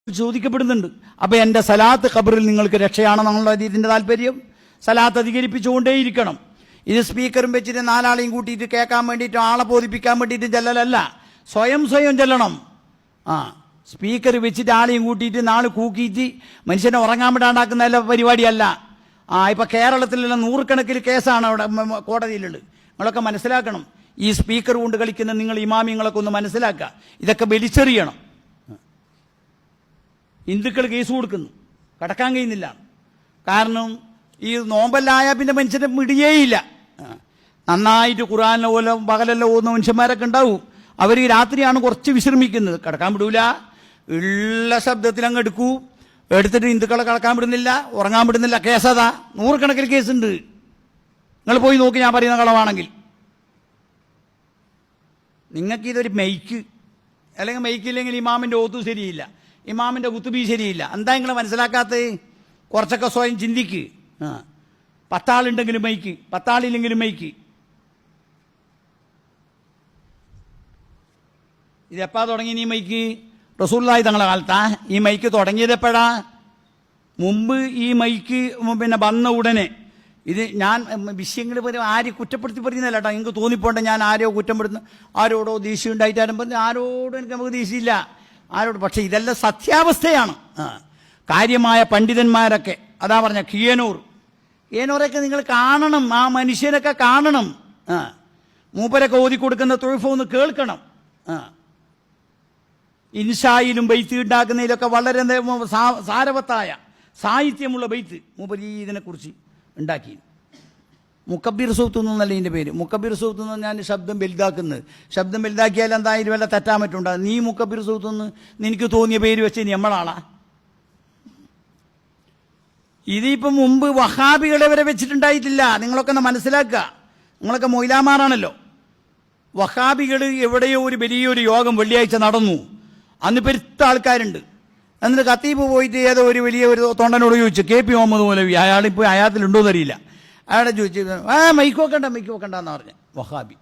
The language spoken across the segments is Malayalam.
ചോദിക്കപ്പെടുന്നുണ്ട്. അപ്പോൾ എൻ്റെ സലാത്ത് ഖബറിൽ നിങ്ങൾക്ക് രക്ഷയാണെന്നുള്ള ഇതിൻ്റെ താല്പര്യം. സലാത്ത് അധികരിപ്പിച്ചുകൊണ്ടേയിരിക്കണം. ഇത് സ്പീക്കറും വെച്ചിട്ട് നാലാളെയും കൂട്ടിയിട്ട് കേൾക്കാൻ വേണ്ടിയിട്ട് ആളെ ബോധിപ്പിക്കാൻ വേണ്ടിയിട്ട് ചെല്ലലല്ല, സ്വയം ചെല്ലണം. സ്പീക്കർ വെച്ചിട്ട് ആളെയും കൂട്ടിയിട്ട് നാളെ കൂക്കിയിട്ട് മനുഷ്യനെ ഉറങ്ങാൻ വിടാണ്ടാക്കുന്ന എല്ലാ പരിപാടിയല്ല. ഇപ്പം കേരളത്തിലെല്ലാം നൂറുകണക്കിന് കേസാണ് അവിടെ കോടതിയിലുള്ളത്. നിങ്ങളൊക്കെ മനസ്സിലാക്കണം. ഈ സ്പീക്കർ കൊണ്ട് കളിക്കുന്ന നിങ്ങൾ ഇമാമിങ്ങളൊക്കെ ഒന്ന് മനസ്സിലാക്കുക. ഇതൊക്കെ വലിച്ചെറിയണം. ഹിന്ദുക്കൾ കേസ് കൊടുക്കുന്നു, കടക്കാൻ കഴിയുന്നില്ല. കാരണം ഈ നോമ്പല്ലായ പിന്നെ മനുഷ്യനെ മിടിയേയില്ല. നന്നായിട്ട് ഖുർആനിലെ പോലെ പകലെല്ലാം ഓതുന്ന മനുഷ്യന്മാരൊക്കെ ഉണ്ടാവും. അവർ രാത്രിയാണ് കുറച്ച് വിശ്രമിക്കുന്നത്, കടക്കാൻ വിടൂല. ഉള്ള ശബ്ദത്തിൽ അങ്ങ് എടുത്തിട്ട് ഹിന്ദുക്കളെ കടക്കാൻ വിടുന്നില്ല, ഉറങ്ങാൻ വിടുന്നില്ല. കേസതാ, നൂറുകണക്കിന് കേസുണ്ട്. നിങ്ങൾ പോയി നോക്കി, ഞാൻ പറയുന്ന കളവാണെങ്കിൽ. നിങ്ങൾക്കിതൊരു മെയ്ക്ക്, അല്ലെങ്കിൽ മെയ്ക്കില്ലെങ്കിൽ ഇമാമിൻ്റെ ഓത്തു ശരിയില്ല, ഇമാമിൻ്റെ കുത്തുബി ശരിയില്ല. എന്താ നിങ്ങൾ മനസ്സിലാക്കാത്തത്? കുറച്ചൊക്കെ സ്വയം ചിന്തിക്ക്. 10 ആളുണ്ടെങ്കിലും മൈക്ക്, 10 ആളില്ലെങ്കിലും മൈക്ക്. ഇതെപ്പാ തുടങ്ങി ഈ മൈക്ക്? റസൂലുള്ളാഹി തങ്ങളുടെ കാലത്താ ഈ മൈക്ക് തുടങ്ങിയത്? എപ്പോഴാ? മുമ്പ് ഈ മൈക്ക് പിന്നെ വന്ന ഉടനെ. ഇത് ഞാൻ വിഷയങ്ങൾ പറയും, ആരും കുറ്റപ്പെടുത്തി പറയുന്നല്ല കേട്ടോ. നിങ്ങൾക്ക് തോന്നിപ്പോണ്ട ഞാൻ ആരോ കുറ്റപ്പെടുത്തുന്നു, ആരോടോ ദേഷ്യം ഉണ്ടായിട്ടാരും പറഞ്ഞു. ആരോടും എനിക്ക് നമുക്ക് ദേഷ്യമില്ല, ആരോട്. പക്ഷേ ഇതെല്ലാം സത്യാവസ്ഥയാണ്. കാര്യമായ പണ്ഡിതന്മാരൊക്കെ അതാ പറഞ്ഞ കിയനൂറൊക്കെ നിങ്ങൾ കാണണം. ആ മനുഷ്യനൊക്കെ കാണണം. മൂപ്പരൊക്കെ ഓതിക്കൊടുക്കുന്ന തൊഴുഫ് ഒന്ന് കേൾക്കണം. ഇൻഷായിലും ബൈത്ത് ഉണ്ടാക്കുന്നതിലൊക്കെ വളരെ സാരവത്തായ സാഹിത്യമുള്ള ബൈത്ത് മൂപ്പര് ഇതിനെക്കുറിച്ച് ഉണ്ടാക്കി. മുക്കബിർ സൂത്ത് എന്നല്ല ഇതിൻ്റെ പേര്. മുക്കബിർ സൂത്ത് എന്ന് പറഞ്ഞാൽ ശബ്ദം വലുതാക്കുന്നത്. ശബ്ദം വലുതാക്കിയാൽ എന്തായാലും വല്ല തെറ്റാൻ പറ്റുണ്ടോ? നീ മുക്കബിർ സൂത്ത് എന്ന് നിനക്ക് തോന്നിയ പേര് വെച്ച് നീ നമ്മളാളാ? ഇതിപ്പം മുമ്പ് വഹാബികളെ വരെ വെച്ചിട്ടുണ്ടായിട്ടില്ല. നിങ്ങളൊക്കെ ഒന്ന് മനസ്സിലാക്കുക. നിങ്ങളൊക്കെ മൊയ്ലാമാറാണല്ലോ. വഹാബികൾ എവിടെയോ ഒരു വലിയൊരു യോഗം വെള്ളിയാഴ്ച നടന്നു. അന്ന് പെരുത്ത ആൾക്കാരുണ്ട്. എന്നിട്ട് ഖത്തീബ് പോയിട്ട് ഏതോ ഒരു വലിയ ഒരു തൊണ്ടനോട് ചോദിച്ചു, KP മുഹമ്മദ് മൗലവി, അയാളിപ്പോൾ അയാളത്തിലുണ്ടോയെന്ന് അറിയില്ല. അയാളെ ചോദിച്ചു, മൈക്ക് വെക്കണ്ടെന്ന് പറഞ്ഞു വഹാബി.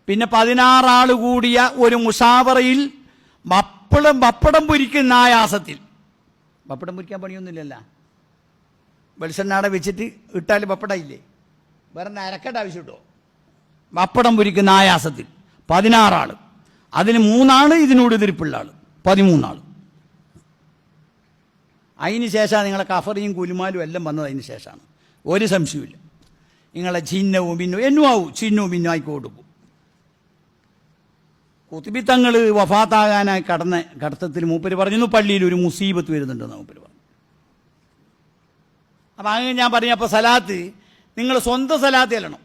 പിന്നെ 16 ആൾ കൂടിയ ഒരു മുഷാവറയിൽ പപ്പടം പൊരിക്കുന്ന ആയാസത്തിൽ. പപ്പടം പൊരിക്കാൻ പണിയൊന്നുമില്ലല്ലോ. വെളിച്ചെണ്ണാടെ വെച്ചിട്ട് ഇട്ടാൽ പപ്പടമില്ലേ? വേറെ അരക്കേണ്ട ആവശ്യമിട്ടോ. പപ്പടം പൊരിക്കുന്ന ആയാസത്തിൽ 16 ആൾ. അതിന് 3 ആൾ ഇതിനോട് എതിർപ്പുള്ള ആൾ, 13 ആൾ. അതിന് ശേഷമാണ് നിങ്ങളെ കഫറിയും കുലുമാലും എല്ലാം വന്നത്. അതിന് ശേഷമാണ്, ഒരു സംശയമില്ല. നിങ്ങളെ ചിഹ്നവും ഭിന്നവും എന്നും ആവും, ചിഹ്നവും ഭിന്നും ആയിക്കോട്ടും. കുത്തുബി തങ്ങൾ വഫാത്താകാനായി കടന്ന ഘട്ടത്തിൽ മൂപ്പര് പറഞ്ഞു പള്ളിയിൽ ഒരു മുസീബത്ത് വരുന്നുണ്ടെന്ന് മൂപ്പര് പറഞ്ഞു. അപ്പം അങ്ങനെ ഞാൻ പറഞ്ഞു, അപ്പോൾ സലാത്ത് നിങ്ങൾ സ്വന്തം സലാത്ത് ചെല്ലണം.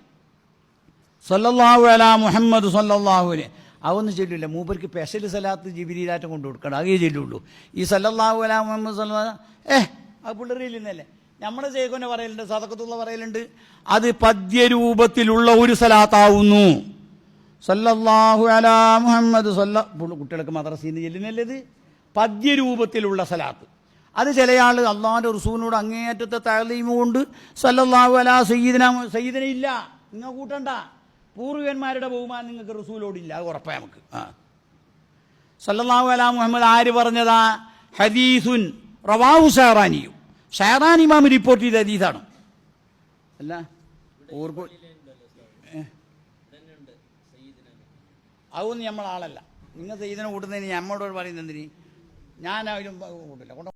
സല്ലല്ലാഹു അലാ മുഹമ്മദ് സല്ലല്ലാഹു അലൈഹി അതൊന്നും ചെല്ലില്ല. മൂപ്പർക്ക് സ്പെഷ്യൽ സലാത്ത് ജിബ്രീലാറ്റം കൊണ്ടു കൊടുക്കണം, അതേ ചെല്ലുള്ളൂ. ഈ സല്ലല്ലാഹു അലാ മുഹമ്മദ് സല്ലല്ലാഹു അത് പിള്ളേരില്ലെന്നല്ലേ നമ്മുടെ ചേക്കൊന്നെ പറയലുണ്ട്, സദഖത്തുള്ള പറയലുണ്ട്. അത് പദ്യരൂപത്തിലുള്ള ഒരു സലാത്താവുന്നു. സല്ലല്ലാഹു അലാ മുഹമ്മദ് കുട്ടികൾക്ക് മദ്രസയിൽ നിന്ന് ചെല്ലുന്നല്ലേ ഇത് പദ്യരൂപത്തിലുള്ള സലാത്ത്. അത് ചില ആൾ അള്ളാഹുവിൻ്റെ റസൂലിനോട് അങ്ങേയറ്റത്തെ തഅലീം കൊണ്ട് സല്ലല്ലാഹു അലാ സയ്യിദിന ഇല്ല, നിങ്ങൾ കൂട്ടണ്ട. പൂർവികന്മാരുടെ ബഹുമാനം നിങ്ങൾക്ക് റസൂലോടില്ല, അത് ഉറപ്പായ നമുക്ക്. സല്ലല്ലാഹു അലാ മുഹമ്മദ് ആര് പറഞ്ഞതാ? ഹദീസുൻ റവാഹു ഷഹറാനിയും. ഷഹറാനി ഇമാം റിപ്പോർട്ട് ചെയ്ത ഹദീസാണ്. അല്ല അതൊന്നും നമ്മളാളല്ല. നിങ്ങൾ സയ്യിദിനെ കൂട്ടുന്നതിന് നമ്മളോട് പറയുന്നതിന് ഞാൻ അതിലും കൂട്ടില്ല.